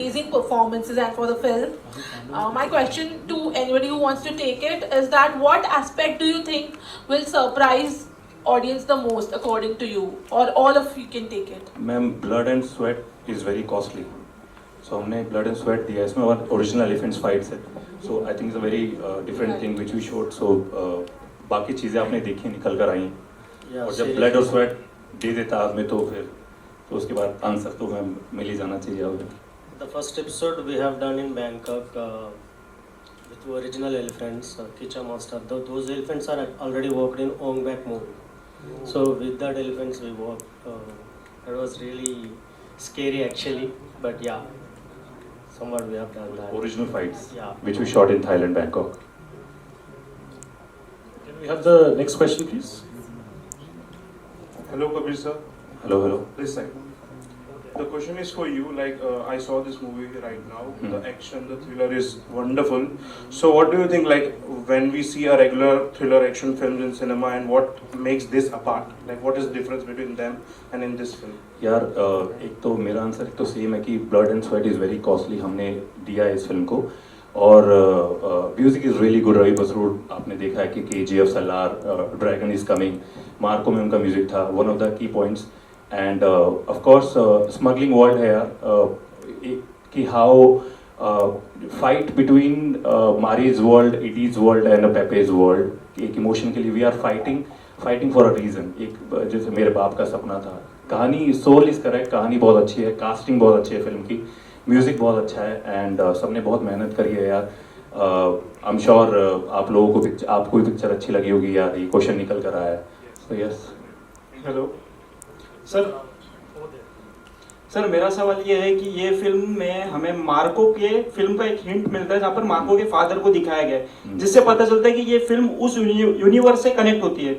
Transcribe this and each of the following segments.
Amazing performances and for the film. My question to anybody who wants to take it is that what aspect do you think will surprise audience the most according to you, or all of you can take it? Ma'am blood and sweat is very costly सो हमने blood and sweat दिया इसमें और original elephants fights है so I think is a very different thing which we showed so बाकी चीज़ें आपने देखी निकल कर आई और जब ब्लड और स्वेट दे देता आदमी तो फिर तो उसके बाद आंसर तो मैम मिल ही जाना चाहिए हमें. The first episode we have done in Bangkok with original elephants, Kicha Monster. Those elephants are already worked in Ong Bak movie. So with that elephants we worked. It was really scary actually, but yeah, somewhat we have done that. Original fights, Yeah. which we shot in Thailand, Bangkok. Can we have the next question, please? Hello, Kabir sir. Hello, hello. This side. The question is for you. Like I saw this movie right now. The action, the thriller is wonderful. So, what do you think? Like when we see a regular thriller action films in cinema, and what makes this apart? Like what is the difference between them and in this film? यार एक तो मेरा answer एक तो same है कि blood and sweat is very costly हमने दिया है इस फिल्म को और music is really good. Ravi Basrur आपने देखा है कि KGF, Salaar, Dragon is coming, Marco में उनका म्यूजिक था one of the key points and of course smuggling world है यार कि हाउ फाइट बिटवीन मारीज वर्ल्ड, इडीज वर्ल्ड एंड पेपेज वर्ल्ड. एक इमोशन के लिए we are fighting for a reason. एक जैसे मेरे बाप का सपना था. कहानी सोल इज़ करेक्ट, कहानी बहुत अच्छी है, कास्टिंग बहुत अच्छी है फिल्म की, म्यूज़िक बहुत अच्छा है एंड सबने बहुत मेहनत करी है यार. आई एम श्योर आप लोगों को आपको भी पिक्चर अच्छी लगी होगी यार. ये क्वेश्चन निकल कर आया है. So yes. Hello. सर मेरा सवाल ये है कि ये फिल्म में हमें मार्को के फिल्म का एक हिंट मिलता है जहाँ पर मार्को के फादर को दिखाया गया है जिससे पता चलता है कि ये फिल्म उस यूनिवर्स से कनेक्ट होती है.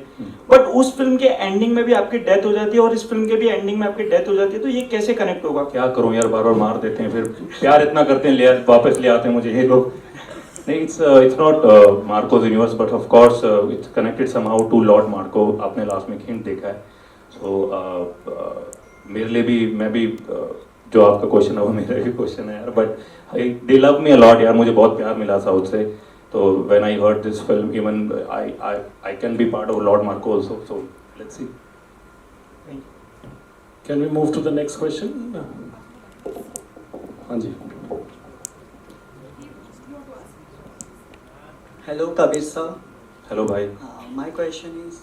बट उस फिल्म के एंडिंग में भी आपकी डेथ हो जाती है और इस फिल्म के भी एंडिंग में आपकी डेथ हो जाती है, तो ये कैसे कनेक्ट होगा? क्या करूं यार, बार बार मार देते हैं, फिर प्यार इतना करते हैं, ले वापस ले आते हैं मुझे ये लोग. नहीं, it's not Marco's universe but of course it's connected somehow to lord Marco. आपने लास्ट में हिंट देखा है. सो मेरे लिए भी मैं भी जो आपका क्वेश्चन है वो मेरा भी क्वेश्चन है यार. But they love me a lot यार. मुझे बहुत प्यार मिला साउथ से. तो when I heard this film even I can be part of Lord Marco also. So let's see. Can we move to the next question? हाँ जी. Hello, Kabir sir. Hello भाई. My question is,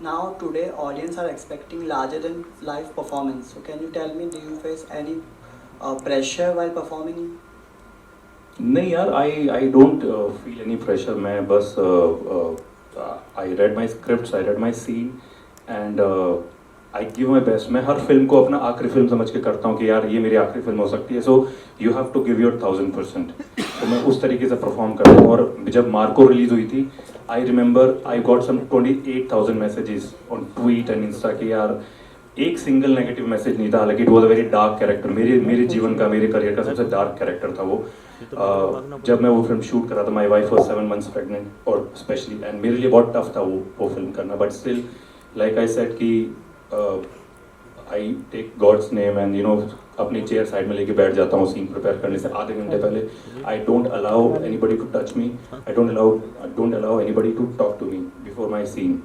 now today audience are expecting larger than life performance. So can you tell me, do you face any pressure while performing? नहीं यार, I don't feel any pressure. मैं बस I read my script, I read my scene and I give my best. मैं हर film को अपना आखिरी film समझ के करता हूँ कि यार ये मेरी आखिरी फिल्म हो सकती है. So you have to give your 1000%. तो मैं उस तरीके से परफॉर्म करता हूँ. और जब मार्को रिलीज हुई थी, I remember I got some 28,000 messages on tweet and insta कि यार एक सिंगल नेगेटिव मैसेज नहीं था. हालांकि it was a very dark character. मेरे जीवन का, मेरे करियर का सबसे डार्क कैरेक्टर था वो. जब मैं वो फिल्म शूट कर रहा था, my wife was 7 months pregnant और स्पेशली एंड मेरे लिए बहुत टफ था वो फिल्म करना. But still like I said कि I take God's name and you know अपनी चेयर साइड में लेके बैठ जाता हूँ सीन प्रिपेयर करने से आधे घंटे पहले. I don't allow anybody to touch me. I don't allow anybody to talk to me before my scene.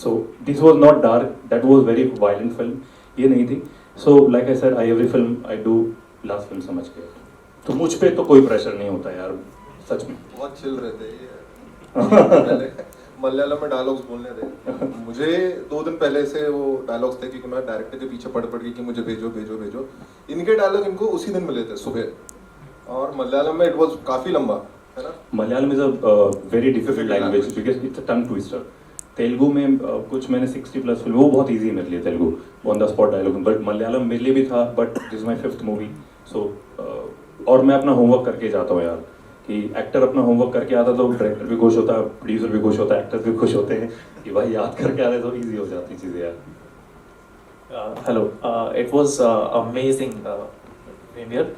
So this was not dark, that was very violent film. ये नहीं थी. So like I said, every film I do last film समझ के. तो मुझ पे तो कोई प्रेशर नहीं होता यार, सच में. बहुत चिल रहते हैं. मलयालम में डायलॉग्स बोलने थे मुझे 2 दिन पहले से. वो डायलॉग्स थे कि मैं डायरेक्टर के पीछे पढ़ के कि मुझे भेजो भेजो भेजो. इनके डायलॉग इनको उसी दिन मिले थे सुबह. और मलयालम में इट वाज काफी लंबा है ना. Malayalam is a very difficult language because it's a tongue twister. Telugu में कुछ मैंने 60+ फिल्म, वो बहुत ईजी है मेरे लिए Telugu on the spot dialogue. But Malayalam मेरे लिए भी था. But this is my 5th movie. So और मैं अपना होमवर्क करके जाता हूँ यार. कि एक्टर अपना होमवर्क करके आता तो डायरेक्टर भी खुश होता है, प्रोड्यूसर भी खुश होता है, एक्टर भी खुश होते हैं कि भाई याद करके आ रहे तो ईजी हो जाती चीज़ें यार. Hello, it was amazing premiere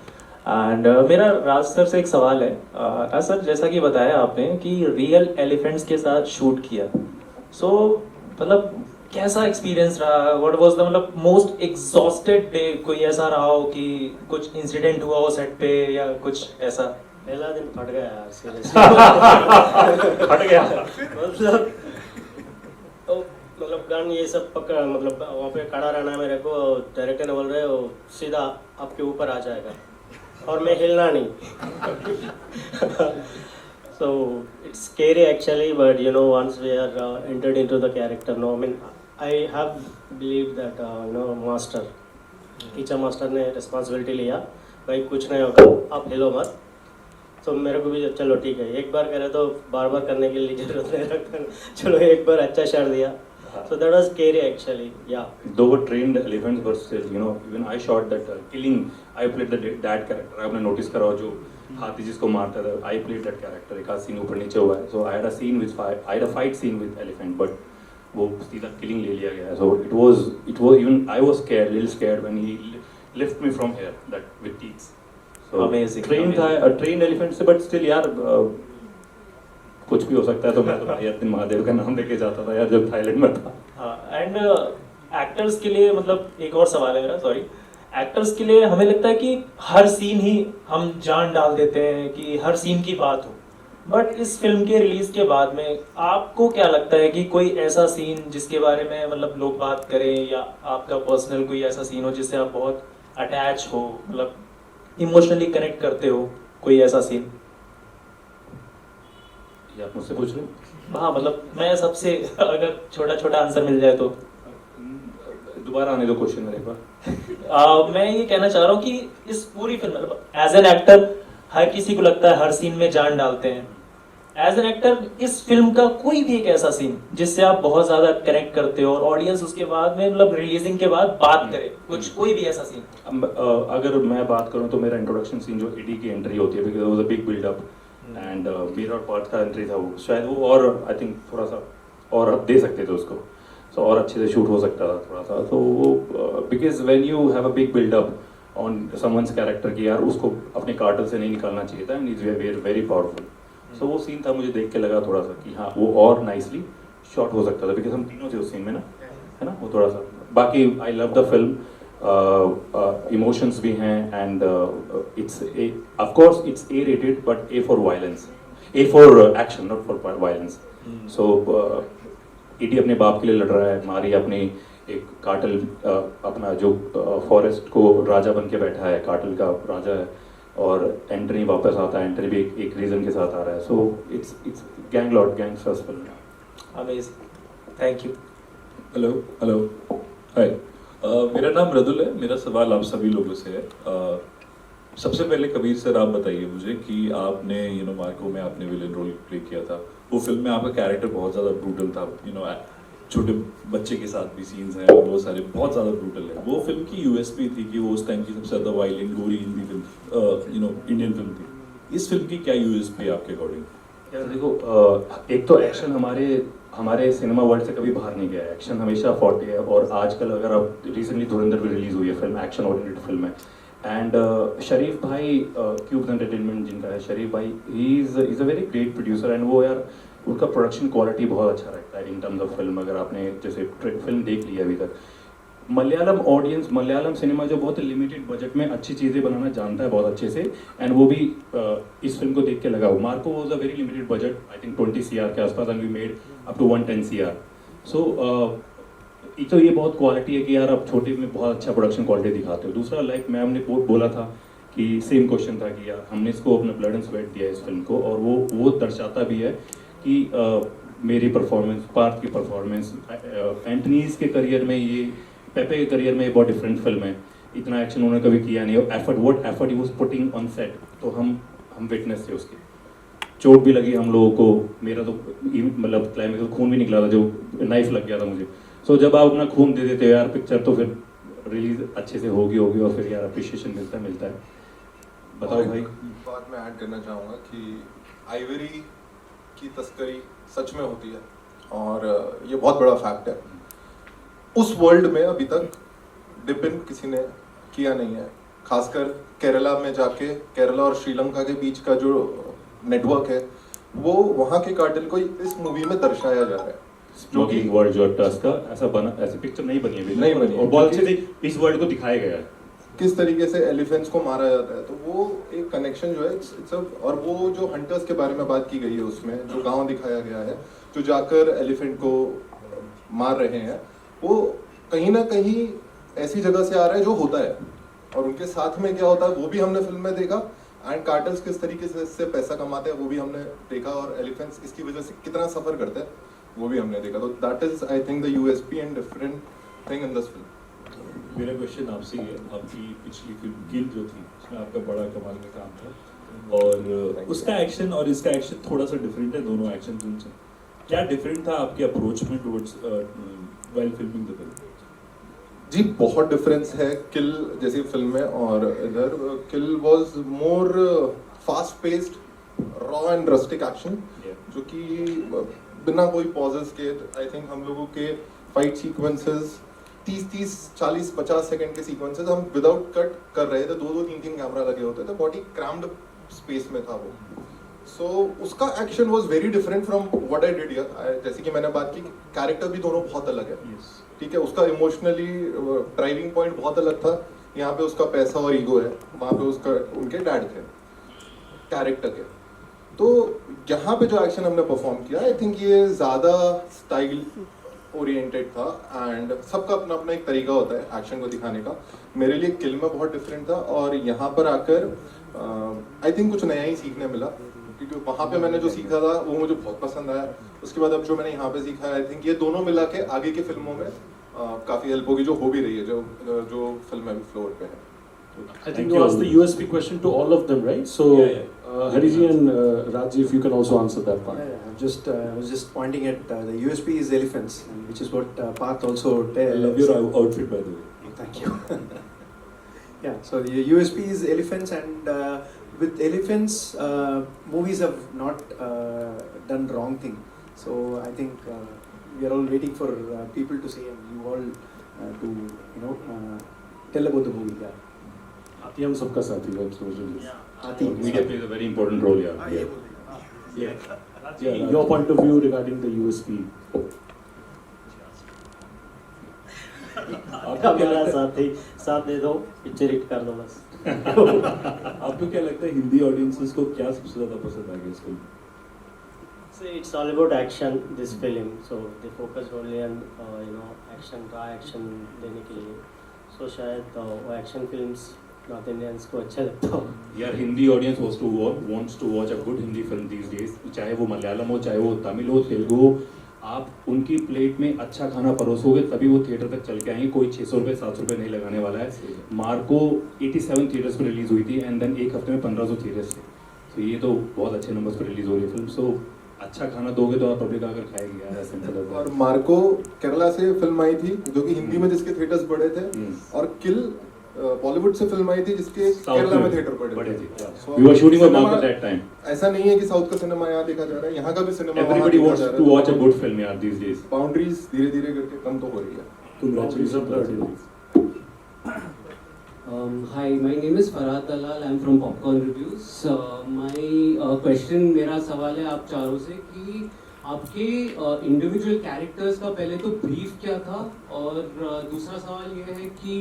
एंड मेरा राज सर से एक सवाल है. राज सर, जैसा कि बताया आपने कि रियल एलिफेंट्स के साथ शूट किया, सो मतलब कैसा एक्सपीरियंस रहा, व्हाट वाज द मतलब मोस्ट एग्जॉस्टेड डे, कोई ऐसा रहा हो कि कुछ इंसिडेंट हुआ हो सेट पे या कुछ ऐसा? पहला दिन फट गया यार सीरियसली। फट गया। मतलब गन ये सब पकड़, मतलब वहाँ पे खड़ा रहना है मेरे को, डायरेक्टर ने बोल रहे हो सीधा आपके ऊपर आ जाएगा और मैं हिलना नहीं। So it's scary actually, but you know, once we are entered into the character, no, I mean, I have believed that master, teacher master ने रिस्पॉन्सिबिलिटी लिया, भाई कुछ नहीं होगा, आप हिलो मत। तो मेरे को भी चलो ठीक है, एक बार करे तो बार बार करने के लिए जरूरत नहीं रखता, चलो एक बार अच्छा शॉट दिया। So that was scary actually, yeah. Though were trained elephants, but still, you know, even I shot that killing. I played the dad character. आपने notice करा हो जो हाथी जिसको मारता था, I played that character. एक आध scene ऊपर नीचे हुआ है. So I had a scene with I had a fight scene with elephant, but वो सीधा killing ले लिया गया. So it was even I was scared, little scared when he lifted me from here, that with teeth. So Amazing, trained था, amazing. trained elephant से, but still यार कुछ भी हो सकता है। तो मैं तो भाई दिन महादेव का नाम लेके जाता था यार जब थाईलैंड में था। एंड एक्टर्स के लिए मतलब एक और सवाल है मेरा, सॉरी, एक्टर्स के लिए हमें लगता है कि हर सीन ही हम जान डाल देते हैं कि हर सीन की बात हो, बट इस फिल्म के रिलीज के बाद में आपको क्या लगता है कि कोई ऐसा सीन जिसके बारे में मतलब लोग बात करें, या आपका पर्सनल कोई ऐसा सीन हो जिससे आप बहुत अटैच हो, मतलब इमोशनली कनेक्ट करते हो, कोई ऐसा सीन? ये आप मुझसे पूछ रहे हो? हाँ मतलब मैं सबसे अगर छोटा छोटा आंसर मिल जाए तो। दोबारा आने दो क्वेश्चन मेरे पास। मैं ये कहना चाह रहा हूँ कि इस पूरी फिल्म एज एन एक्टर हर किसी को लगता है हर सीन में जान डालते हैं। एज एन एक्टर इस फिल्म का कोई भी एक ऐसा सीन जिससे आप बहुत ज्यादा कनेक्ट करते हो और ऑडियंस उसके बाद में मतलब रिलीजिंग के बाद बात करे, कुछ कोई भी ऐसा सीन? अगर मैं बात करूं तो मेरा इंट्रोडक्शन सीन जो एडी की एंट्री होती है, because it was a big build up and मेरा और पार्थ का एंट्री था, वो शायद वो और आई थिंक थोड़ा सा और दे सकते थे उसको, सो और अच्छे से शूट हो सकता था थोड़ा सा। तो वो because when you have a big build up on someone's character की, यार उसको अपने कार्टल से नहीं निकालना चाहिए था, एंड इज वेरी पावरफुल। सो वो सीन था, मुझे देख के लगा थोड़ा सा कि हाँ वो और नाइसली शॉट हो सकता था, बिकॉज हम तीनों थे उस सीन में ना, है ना, वो थोड़ा सा। बाकी I love the film, emotions भी हैं, and it's of course it's A rated but A for violence, A for action, not for violence. So ED अपने बाप के लिए लड़ रहा है, मारी अपनी एक कार्टल अपना जो फॉरेस्ट को राजा बन के बैठा है, कार्टल का राजा है, और एंटनी वापस आता है, एंटनी भी एक रीजन के साथ आ रहा है। So it's ganglord gangsters film. Amazing, thank you. Hello hi, मेरा नाम रदुल है। मेरा सवाल आप सभी लोगों से है। सबसे पहले कबीर सर आप बताइए मुझे कि आपने मार्को में आपने विलेन रोल प्ले किया था, वो फिल्म में आपका कैरेक्टर बहुत ज़्यादा ब्रूटल था, छोटे बच्चे के साथ भी सीन्स हैं, वो सारे बहुत ज़्यादा ब्रूटल है। वो फिल्म की यूएसपी थी कि वो उस टाइम की सबसे ज़्यादा वायलेंट गोरी हिंदी फिल्म इंडियन फिल्म थी। इस फिल्म की क्या यूएसपी है आपके अकॉर्डिंग? यार देखो, एक तो एक्शन हमारे सिनेमा वर्ल्ड से कभी बाहर नहीं गया है, एक्शन हमेशा 40 है। और आजकल अगर आप रिसेंटली धुरंधर भी रिलीज हुई है फिल्म, एक्शन ओरिएंटेड फिल्म है, एंड शरीफ भाई क्यूब्स एंटरटेनमेंट जिनका है, शरीफ भाई he is a very great producer, and वो यार उनका प्रोडक्शन क्वालिटी बहुत अच्छा रहता है इन टर्म्स ऑफ फिल्म। अगर आपने जैसे फिल्म देख ली है अभी तक, मलयालम ऑडियंस, मलयालम सिनेमा जो बहुत लिमिटेड बजट में अच्छी चीज़ें बनाना जानता है बहुत अच्छे से, एंड वो भी इस फिल्म को देख के लगा। Marco was a very limited budget, I think 20 CR के आसपास, and we made up to 110 CR। सो एक तो ये बहुत क्वालिटी है कि यार आप छोटे में बहुत अच्छा प्रोडक्शन क्वालिटी दिखाते हो। दूसरा, लाइक मैं हमने बोला था कि सेम क्वेश्चन था कि यार हमने इसको अपना ब्लड एंड स्वेट दिया इस फिल्म को, और वो दर्शाता भी है कि मेरी परफॉर्मेंस, पार्थ की परफॉर्मेंस, एंटनीज के करियर में, ये पेपे के करियर में ये बहुत डिफरेंट फिल्म है। इतना एक्शन उन्होंने कभी किया नहीं, what effort he was putting on set, तो हम विटनेस थे उसके। चोट भी लगी हम लोगों को, मेरा तो मतलब क्लाइमेक्स खून भी निकला था, जो नाइफ लग गया था मुझे। सो जब आप अपना खून दे देते हो यार पिक्चर, तो फिर रिलीज अच्छे से होगी, और फिर यार अप्रिशिएशन मिलता है। बताओ भाई। बात मैं ऐड करना चाहूँगा कि आइवरी की तस्करी सच में होती है, और ये बहुत बड़ा फैक्ट है। उस वर्ल्ड में अभी तक डिपिन किसी ने किया नहीं है, खासकर केरला में जाके, केरला और श्रीलंका के बीच का जो नेटवर्क है, वो वहाँ के कार्टेल को इस मूवी में दर्शाया जा रहा है। स्मगलिंग वर्ल्ड जो टस का ऐसा बना, ऐसी पिक्चर नहीं बनी अभी नहीं बनी है, और बहुत अच्छे क्योंकि- से इस वर्ल्ड को दिखाया गया है। किस तरीके से एलिफेंट्स को मारा जाता है, तो वो एक कनेक्शन जो है it's a- और वो जो हंटर्स के बारे में बात की गई है उसमें, जो गांव दिखाया गया है जो जाकर एलिफेंट को मार रहे हैं, वो कहीं ना कहीं ऐसी जगह से आ रहा है जो होता है, और उनके साथ में क्या होता है वो भी हमने फिल्म में देखा, एंड कार्टल्स किस तरीके से इससे पैसा कमाते हैं वो भी हमने देखा, और एलिफेंट्स इसकी वजह से कितना सफर करते हैं वो भी हमने देखा। तो that is I think the USP and different thing in this film. मेरा क्वेश्चन आपसे ही है, आपकी पिछली फिल्म किल जो थी उसमें आपका बड़ा कमाल का काम था, और उसका एक्शन और इसका एक्शन थोड़ा सा डिफरेंट है, दोनों एक्शन फिल्म से क्या डिफरेंट था आपके अप्रोच में towards while filming the film? जी बहुत डिफरेंस है किल जैसी फिल्म में और इधर। Kill was more fast paced raw and rustic action, जो कि बिना कोई पॉजेस के आई थिंक हम लोगों के फाइट सीक्वेंसेस 30, 40, 50 सेकंड के सीक्वेंसेस हम विदाउट कट कर रहे थे, 2, 3 कैमरा लगे होते थे, बॉडी क्रैम्ड स्पेस में था वो। सो उसका action was very different from what I did here. जैसे कि मैंने बात की, कैरेक्टर भी दोनों बहुत अलग है, ठीक है, उसका इमोशनली ड्राइविंग पॉइंट बहुत अलग था, यहाँ पे उसका पैसा और ईगो है, वहाँ पे उसका उनके डैड थे कैरेक्टर के। तो यहाँ पे जो एक्शन हमने परफॉर्म किया, आई थिंक ये ज़्यादा स्टाइल ओरिएंटेड था, एंड सबका अपना अपना एक तरीका होता है एक्शन को दिखाने का। मेरे लिए किल में बहुत डिफरेंट था, और यहाँ पर आकर आई थिंक कुछ नया ही सीखने मिला, क्योंकि वहाँ पे मैंने जो सीखा था वो मुझे बहुत पसंद आया। उसके बाद अब जो मैंने यहाँ पे सीखा है, आई थिंक ये दोनों मिला के आगे की फिल्मों में काफ़ी हेल्प होगी, जो हो भी रही है, जो फिल्म अभी फ्लोर पे है। I think you asked the USP question to all of them, right? So, Hariji and Raji, if you can also answer that part. I was just pointing at the USP is elephants, and which is what Parth also I love your outfit by the way. Thank you. Yeah, so the USP is elephants, and with elephants, movies have not done wrong thing. So I think we are all waiting for people to say, and you all to tell about the movie. Yeah. हाथी हम सबका साथी है, absolutely. Hathi. Media plays a very important role here. Yeah, your point of view regarding the USP. आपका मेरा साथ दे दो, picture hit कर दो बस। आपको क्या लगता है हिंदी ऑडियंसेस को क्या सबसे ज्यादा पसंद आ गया इस film? So it's all about action, this film. So they focus only on action, raw action देने के लिए. So शायद वो action films नॉर्थ इंडियंस को अच्छा लगता हो। यार Hindi audience wants to watch a good Hindi film these days, चाहे वो मलयालम हो, चाहे वो तमिल हो, तेलुगु हो। आप उनकी प्लेट में अच्छा खाना परोसोगे तभी वो थिएटर तक चल के आएंगे। कोई 600 रुपये 700 रुपये नहीं लगाने वाला है। मार्को 87 थिएटर्स पर रिलीज हुई थी, एंड देन एक हफ्ते में 1500 थिएटर्स थे। तो ये तो बहुत अच्छे नंबर्स पर रिलीज हो रही है फिल्म। सो अच्छा खाना दोगे तो आप पब्लिक आकर खाएगी यार, सिंपल है। और मार्को केरला से फिल्म आई थी, जो कि हिंदी में जिसके थिएटर्स बड़े थे, और किल बॉलीवुड से फिल्म आई थी जिसके केरला में थिएटर बड़े थे। We were shooting for Marco that time. ऐसा नहीं है कि साउथ का सिनेमा यहाँ देखा जा रहा है, यहाँ का भी cinema Everybody wants to watch a good film यार these days. बाउंड्रीज धीरे धीरे करके कम तो हो रही है। Congratulations. Hi, my name is Farhad Dalal. I'm from Popcorn Reviews. My question, मेरा सवाल है आप चारों से कि आपके इंडिविजुअल कैरेक्टर्स का पहले तो ब्रीफ क्या था, और दूसरा सवाल ये है कि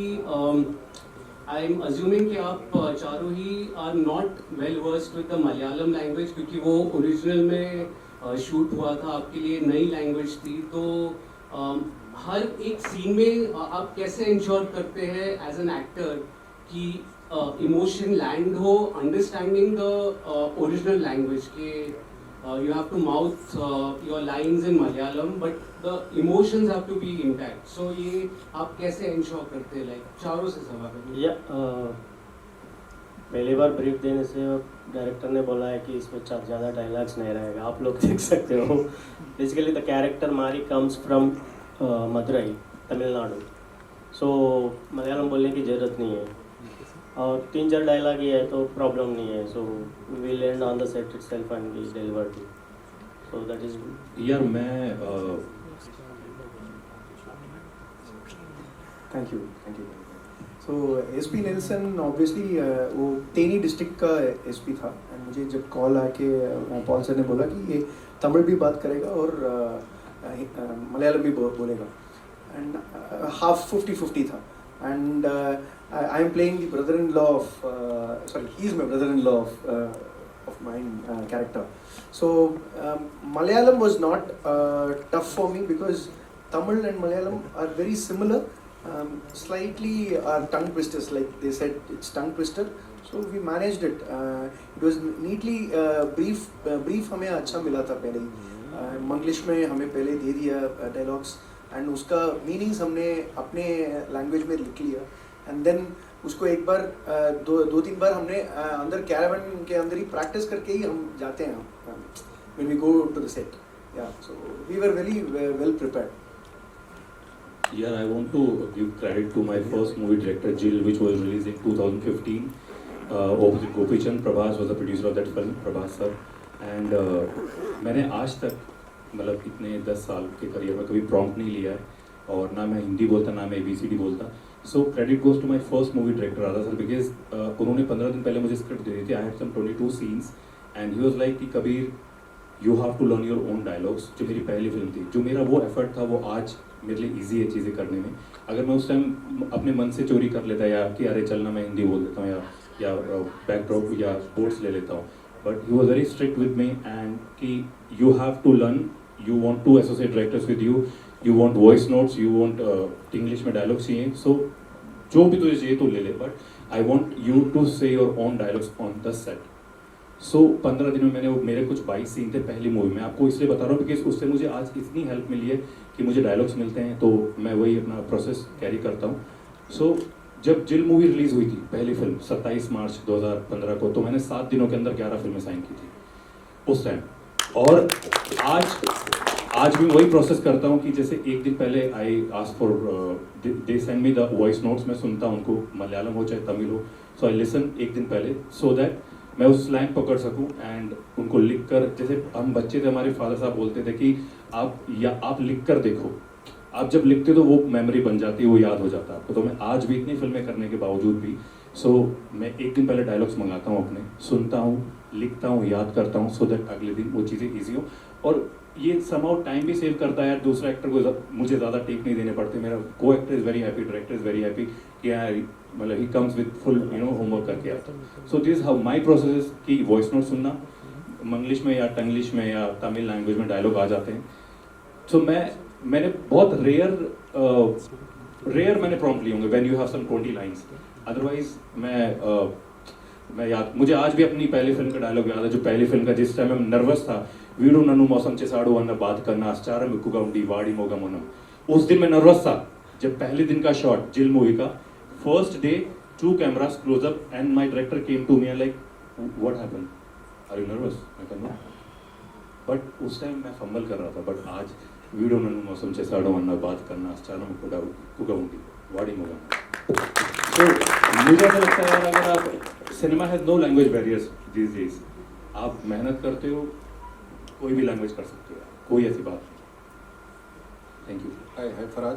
आई एम अज्यूमिंग कि आप चारों ही are not well versed with the Malayalam language, क्योंकि वो ओरिजिनल में शूट हुआ था, आपके लिए नई लैंग्वेज थी। तो हर एक सीन में आप कैसे इंश्योर करते हैं एज एन एक्टर कि इमोशन लैंड हो, अंडरस्टैंडिंग द ओरिजिनल लैंग्वेज के you have to mouth your lines in Malayalam, but the emotions have to be intact. So ये आप कैसे ensure करते हैं? Like चारों से सवाल है। पहली बार ब्रीफ देने से डायरेक्टर ने बोला है कि इसमें ज़्यादा डायलॉग्स नहीं रहेगा, आप लोग देख सकते हो। बेसिकली द कैरेक्टर मारी कम्स फ्रॉम मदुरई, तमिलनाडु। सो मलयालम बोलने की ज़रूरत नहीं है, और 3-4 डायलॉग ही है तो प्रॉब्लम नहीं है। So we land on the set itself and we delivered it, so that is. यार मैं thank you. So SP Nelson obviously वो तेनी डिस्ट्रिक्ट का एसपी था, एंड मुझे जब कॉल आके पॉल सर ने बोला कि ये तमिल भी बात करेगा और मलयालम भी बोलेगा, एंड हाफ 50-50 था, and I am playing the brother in law of, sorry he is my brother in law of my character. So Malayalam was not tough for me because Tamil and Malayalam are very similar. Slightly tongue twisters, like they said, it's tongue twister. So we managed it. It was neatly brief हमें अच्छा मिला था पहले ही. मंगलिश में हमें पहले दे दिया dialogues, and उसका मीनिंग्स हमने अपने लैंग्वेज में लिख लिया, एंड देन उसको एक बार दो तीन बार हमने अंदर कैरावन के अंदर ही प्रैक्टिस करके ही हम जाते हैं when we go to the set. Yeah, so we were very well prepared. Yeah, I want to give credit to my first movie director Jill, which was released in 2015. Opposite Gopi Chand, Prabhas was the producer of that film, Prabhas sir. And मैंने आज तक मतलब इतने 10 साल के career में कभी prompt नहीं लिया है, और ना मैं हिंदी बोलता ना मैं ABCD बोलता. So credit goes to my first movie director Radha sir, because उन्होंने 15 दिन पहले मुझे स्क्रिप्ट दे दी थी. I had some 22 scenes and he was like कि Kabir you have to learn your own dialogues. जो मेरी पहली फिल्म थी, जो मेरा वो एफर्ट था, वो आज मेरे लिए ईजी है चीज़ें करने में. अगर मैं उस टाइम अपने मन से चोरी कर लेता या कि अरे चलना मैं हिंदी बोल देता हूँ या बैकड्रॉप या स्पोर्ट्स ले लेता हूँ, but he was very strict with me and कि you have to learn, you want to associate directors with you want voice notes, you want English में डायलॉग्स चाहिए, सो जो भी तुझे चाहिए तो ले ले, but I want you to say your own dialogues on the set. So 15 दिन में मैंने मेरे कुछ 22 सीन थे पहली मूवी में. आपको इसलिए बता रहा हूँ बिकॉज उससे मुझे आज इतनी हेल्प मिली है कि मुझे डायलॉग्स मिलते हैं, तो मैं वही अपना प्रोसेस कैरी करता हूँ. सो जब जिल मूवी रिलीज़ हुई थी पहली फिल्म 27 मार्च 2015 को, तो मैंने 7 दिनों के अंदर 11 फिल्में साइन की थी उस टाइम. और आज भी वही प्रोसेस करता हूँ कि जैसे एक दिन पहले I ask for they send me the voice notes. मैं सुनता हूँ उनको, मलयालम हो चाहे तमिल हो, सो आई लिसन एक दिन पहले सो दैट मैं उस स्लैंग पकड़ सकूं एंड उनको लिख कर, जैसे हम बच्चे थे हमारे फादर साहब बोलते थे कि आप लिख कर देखो, आप जब लिखते तो वो मेमोरी बन जाती है, वो याद हो जाता है आपको. तो मैं आज भी इतनी फिल्में करने के बावजूद भी मैं एक दिन पहले डायलॉग्स मंगाता हूँ अपने, सुनता हूँ, लिखता हूँ, याद करता हूँ, सो दैट अगले दिन वो चीज़ें ईजी हो. और ये समहाउ टाइम भी सेव करता है यार. दूसरा एक्टर को मुझे ज़्यादा टेक नहीं देने पड़ते. मेरा को actor is very happy, director is very happy कि यार मतलब he comes with full homework करके आता. So this how my process की वॉइस नोट सुनना, मंगलिश में या टंगलिश में या तमिल लैंग्वेज में डायलॉग आ जाते हैं. सो मैंने बहुत रेयर मैंने प्रॉम्प्ट लिए होंगे when you have some 20 lines. Otherwise मैं याद, मुझे आज भी अपनी पहली फिल्म का डायलॉग याद है, जो पहली फिल्म का, जिस टाइम मैं नर्वस था. वीडू नन्नू मौसम चेसाड़ू अन्न बात करना आश्चार मिक्कुगा उंडी वाड़ी मोगा मोनम. उस दिन मैं नर्वस था जब पहले दिन का शॉट जिल मूवी का, first day 2 cameras close up and my director came to me and like what happened, are you nervous? मैं कहूँ बट उस टाइम मैं फंबल कर रहा था. बट आज वीडू नन्नू मौसम चेसाड़ू अन्न बात करना आश्चार मिक्कुगा उंडी वाड़ी मोगा. तो मुझे ऐसा लगता है यार, अगर आप cinema has no language barriers these days, आप मेहनत करते हो कोई भी लैंग्वेज कर सकते हो, कोई ऐसी बात नहीं. Thank you. Hi Faraz.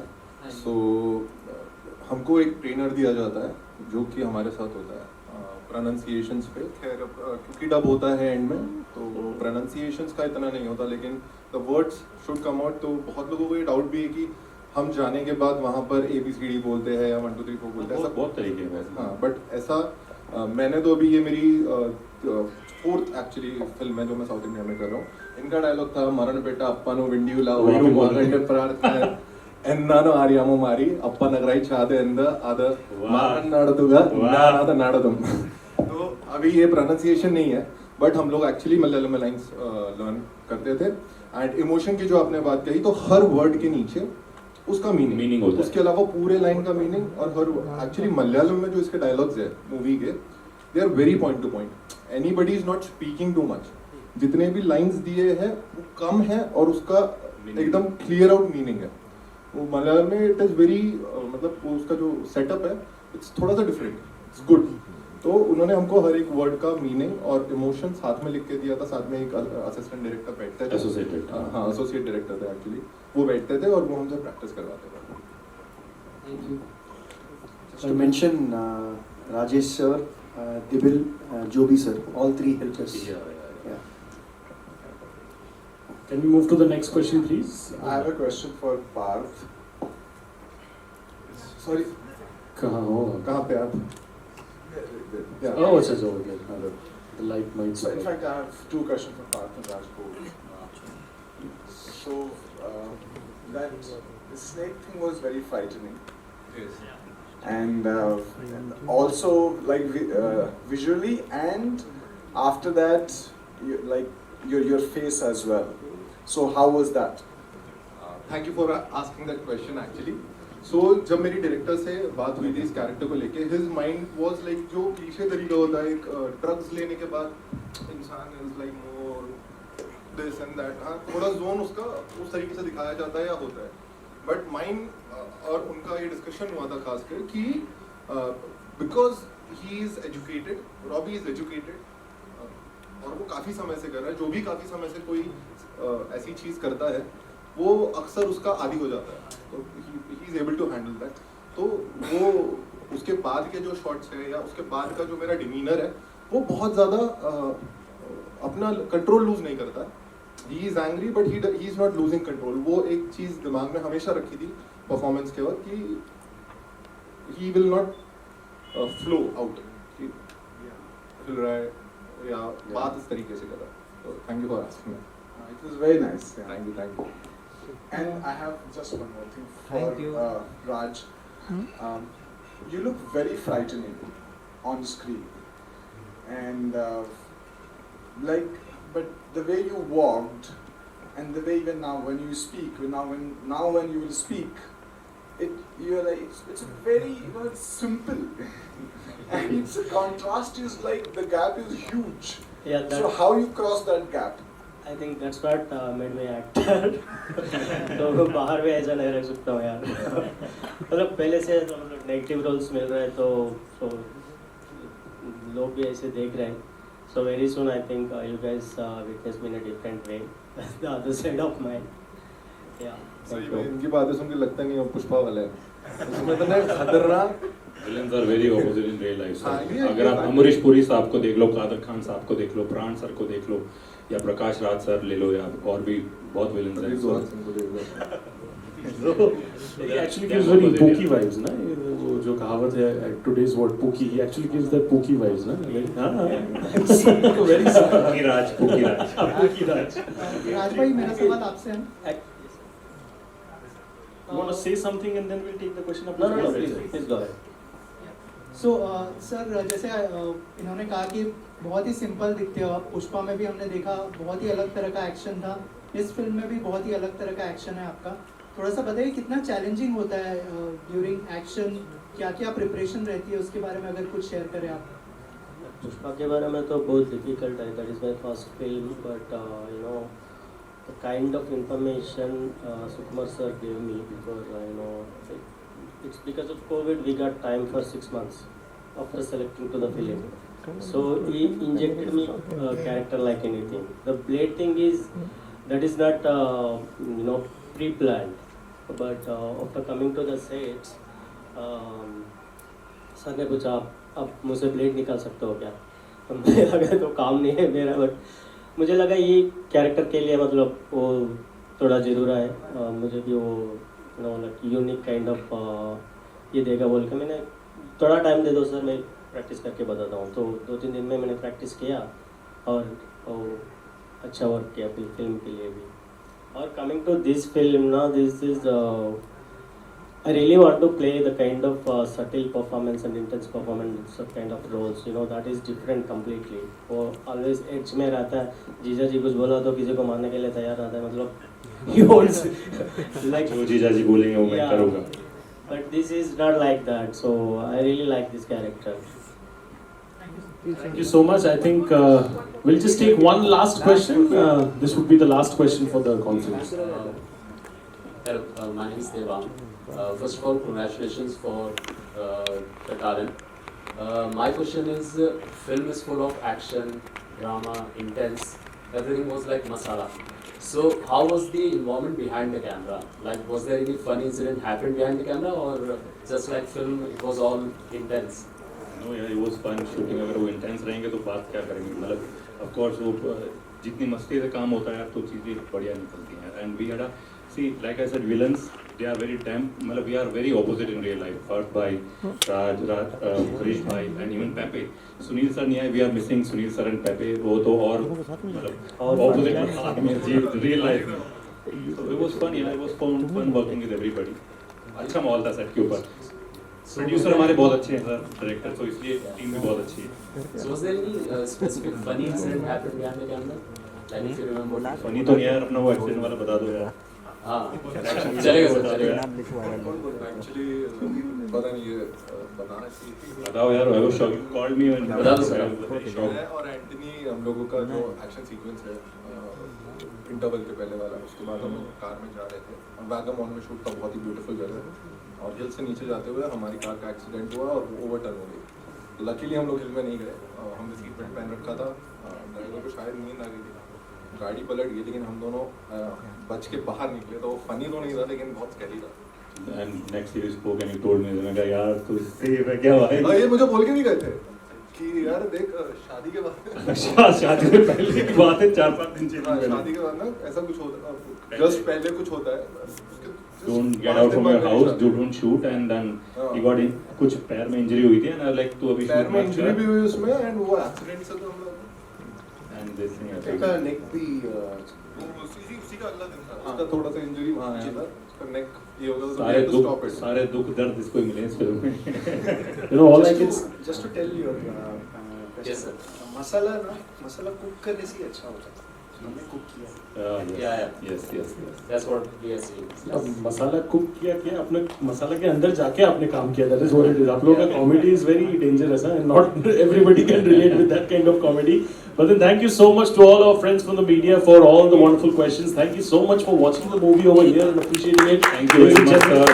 So हमको एक ट्रेनर दिया जाता है जो कि हमारे साथ होता है प्रोनाउंसिएशंस पे. खैर क्योंकि डब होता है एंड में, तो प्रोनाउंसिएशंस का इतना नहीं होता, लेकिन the words should come out. तो बहुत लोगों को ये डाउट भी है कि हम जाने के बाद वहाँ पर ABCD बोलते हैं या 1 2 3 4 बोलते हैं, ऐसा बहुत तरीके हैं. हाँ, बट ऐसा मैंने तो अभी ये मेरी 4th एक्चुअली फिल्म है जो मैं साउथ इंडिया में कर रहा हूँ. इनका डायलॉग था मरण बेटा अप्पानो विंडियुला प्रार्थना എന്നാനോ അറിയാമോ മാറി അപ്പ നഗരായി ചാതെ എന്ത് അത് മാറൻ നടത്തുക നാനാത നാടതും. तो अभी ये प्रोनाउंसिएशन नहीं है, बट हम लोग एक्चुअली मलयालम में लाइंस लर्न करते थे. एंड इमोशन की जो आपने बात कही, तो हर वर्ड के नीचे उसका मीनिंग होता है, उसके अलावा पूरे लाइन का मीनिंग. और हर एक्चुअली मलयालम में जो इसके डायलॉग्स है मूवी के, they are very point to point. Anybody is not speaking too much. जितने भी लाइंस दिए हैं वो कम है और उसका एकदम क्लियर आउट मीनिंग है. वो मलयालम में इट इज वेरी मतलब उसका जो सेटअप है इट्स थोड़ा सा डिफरेंट, इट्स गुड. तो उन्होंने हमको हर एक वर्ड का मीनिंग और इमोशन साथ में लिख के दिया था. साथ में एक असिस्टेंट डायरेक्टर बैठते थे, एसोसिएट डायरेक्टर थे एक्चुअली, वो बैठते थे और वो हमसे प्रैक्टिस करवाते थे. Thank you. Just to mention Rajesh sir, Dibil, Joby sir, all 3 helped us. Yeah. Can we move to the next question, please? I have a question for Parth. Sorry, कहाँ हो? कहाँ पे आप? Yeah. Oh, it's over there. The light might. So in fact, I have two questions for Parth and Rajpur. So that the snake thing was very frightening. Yes. And also like visually, and after that, your face as well. So how was that? Thank you for asking that question actually so जब मेरी director से बात हुई थी इस character को लेके his mind was like जो क्लीशे तरीका होता है एक ड्रग्स लेने के बाद इंसान is like more this and that हाँ थोड़ा जोन उसका उस तरीके से दिखाया जाता है या होता है बट माइंड और उनका ये डिस्कशन हुआ था खासकर कि because he is educated Robbie is educated और वो काफ़ी समय से कर रहा है जो भी काफ़ी समय से कोई ऐसी चीज़ करता है वो अक्सर उसका आदी हो जाता है तो he is able to handle that तो वो उसके बाद के जो शॉट्स है या उसके बाद का जो मेरा डिमीनर है वो बहुत ज़्यादा अपना कंट्रोल लूज नहीं करता he is angry but he is not losing control वो एक चीज़ दिमाग में हमेशा रखी थी परफॉर्मेंस के वक्त कि he will not flow out हिल रहा है या बात इस तरीके से कर रहा है तो thank you for asking It was very nice. Yeah. Thank you And I have just one more thing for Thank you. Raj. You look very frightening on screen, and but the way you walked, and the way even now when you speak, when you will speak, you're like it's very it's simple, and it's a contrast is like the gap is huge. Yeah, So how you cross that gap? I think that's what made me actor. तो बाहर में ऐसा नहीं रह सकता हूँ यार मतलब पहले से तो मतलब नेगेटिव रोल्स मिल रहे हैं तो लोग भी ऐसे देख रहे हैं so very soon I think you guys witness me in a different way the other side of mine yeah सही में इनकी बातें सुन के लगता नहीं है पुष्पा वाला है उसमें तो ना खतरनाक villains are very opposite in real life हाँ, ये अगर आप बात है। अमरीश पुरी साहब को देख लो कादर खान साहब को देख लो प्राण सर को देख लो या प्रकाश राज सर ले लो या और भी बहुत विलेंस हैं सुहाग सिंह को देख लो He actually gives very pooky vibes, ना? वो जो कहावत है today's word pooky, he actually gives that pooky vibes, ना? हाँ, very Pooky Raj, Pooky Raj. Pooky Raj. राज भाई मेरा सवाल आपसे है You want to say something and then we'll take the question up? no please go ahead so sir जैसे इन्होंने कहा कि बहुत ही सिंपल दिखते हो आप पुष्पा में भी हमने देखा बहुत ही अलग तरह का एक्शन था इस फिल्म में भी बहुत ही अलग तरह का एक्शन है आपका थोड़ा सा बताइए कितना चैलेंजिंग होता है ड्यूरिंग एक्शन क्या क्या प्रिपरेशन रहती है उसके बारे में अगर कुछ शेयर करें आप पुष्पा के बारे में तो बहुत डिफिकल्ट है that is my first film but you know the kind of information Sukumar sir gave me because you know it's because of COVID we got time for 6 months after selecting to the film so he injected me a character like anything the blade thing is that is not you know pre-planned but after coming to the sets sir ने पूछा आप मुझसे blade निकाल सकते हो क्या तो मुझे लगा तो काम नहीं है मेरा बट मुझे लगा ये कैरेक्टर के लिए मतलब वो थोड़ा ज़रूर है मुझे भी वो know like unique kind of ये देगा बोल के मैंने थोड़ा टाइम दे दो सर मैं प्रैक्टिस करके बताता हूँ तो 2-3 दिन में मैंने प्रैक्टिस किया और अच्छा वर्क किया फिल्म के लिए भी और कमिंग टू दिस फिल्म ना this is I really want to play the kind of subtle performance and intense performance kind of roles, you know, that is different completely. वो always edge में रहता है, जीजा जी कुछ बोला तो किसी को मारने के लिए तैयार रहता है, मतलब he holds like जो जीजा जी बोलेंगे वो मैं करूँगा. But this is not like that, so I really like this character. Thank you so much. I think we'll just take one last question. This would be the last question for the conference. Hello, my name is Devang. First of all, congratulations for the talent. My question is, film is full of action, drama, intense. Everything was like masala. So, how was the involvement behind the camera? Like, was there any funny incident happened behind the camera, or just like film, it was all intense? No यार it was fun shooting. अगर वो intense रहेंगे तो बात क्या करेंगे, मतलब of course वो जितनी मस्ती से काम होता है यार तो चीज़ें बढ़िया निकलती हैं. And we had a see like I said villains they are very damn मतलब we are very opposite in real life. First by Raj, Harish bhai and even Pepe. Sunil sir नहीं आए, we are missing Sunil sir and Pepe. वो तो और मतलब opposite आदमी जी real life में. So it was fun, yeah, it was fun working with everybody. अच्छा माहौल था सेट के ऊपर. प्रोड्यूसर हमारे बहुत अच्छे हैं सर, डायरेक्टर, तो इसलिए टीम भी बहुत अच्छी है. So was there any specific funny incident happened behind the camera? Like if you remember. Funny तो नहीं यार, अपना वो एक्सीडेंट वाला बता दो यार. हाँ चलेगा सर चलेगा. एक्चुअली पता नहीं ये बताना चाहिए. बताओ यार, I was shocked. You called me and बता दो सर. मैं और एंटनी हम लोगों का जो एक्शन सीक्वेंस है इंटरवल के पहले वाला, उसके बाद हम लोग कार में जा रहे थे. वैगमॉन में शूट था, बहुत ही ब्यूटीफुल जगह है. और हिल से नीचे जाते हुए हमारी कार का एक्सीडेंट हुआ और वो ओवरटर्न हो गई. लकीली हम लोग हिल में नहीं गए. हमने सीट बेल्ट पहन रखा था. ड्राइवर को शायद नींद आ गई थी, गाड़ी पलट गई, लेकिन हम दोनों बच के बाहर निकले. तो वो फनी तो नहीं था लेकिन बहुत स्कैरी था. And next year you spoke and you told me, मैंने कहा यार तू सेफ है क्या भाई? ये मुझे बोल के नहीं गए थे कि यार देख शादी के बाद शादी से पहले की बात है, 4-5 दिन हाँ, शादी के बाद ना ऐसा कुछ होता है, जस्ट पहले कुछ होता है. Don't get out from your house, don't shoot, and then he got in, कुछ पैर में इंजरी हुई थी and like तू अभी पैर में इंजरी भी हुई उसमें and वो एक्सीडेंट से तो हम लोग and this thing एक का नेक भी उसी का अगला दिन था. उसका थोड़ा सा इंजरी वहाँ आया था, उसका नेक ये होगा तो सारे दुख दर्द इसको मिले इस फिल्म में. You know, all I can just to tell you, Yes sir. Masala cook करने से ही अच्छा होता है. हमने कुक किया. Yes. That's what we are seeing. अब मसाला कुक किया अपने मसाला के अंदर जाके आपने काम किया. That is what it is. आप लोगों का comedy is very dangerous, and not everybody can relate with that kind of comedy. But then thank you so much to all our friends from the media for all the wonderful questions. Thank you so much for watching the movie over here and appreciating it. Thank you very much, sir.